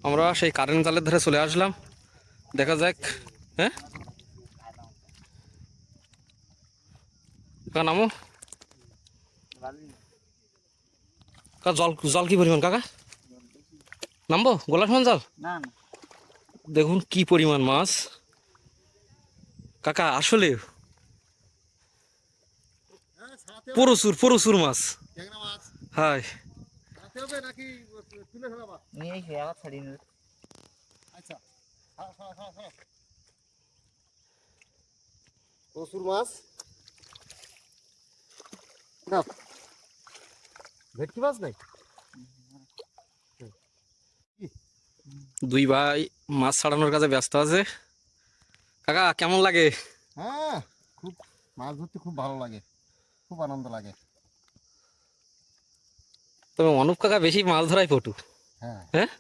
আমরা সেই কারেন্ট জালের ধারে চলে আসলাম, দেখা যাক। হ্যাঁ কাকা নামো। কাকা জল জল কি পরিমাণ কাকা? নামবো গোলা সমান জল? না না, দেখুন কি পরিমাণ মাছ কাকা, আসলে প্রচুর প্রচুর মাছ। হাই নিয়ে এসে আবার ছাড়িয়ে নেবে। প্রচুর মাছ। না ভেটকি মাছ নাই। দুই ভাই মাছ ছাড়ানোর কাজে ব্যস্ত আছে। কাকা কেমন লাগে? হ্যাঁ, খুব মাছ ধরতে খুব ভালো লাগে, খুব আনন্দ লাগে। তবে অনুপ কাকা বেশি মাছ ধরাই পটু। হ্যাঁ হ্যাঁ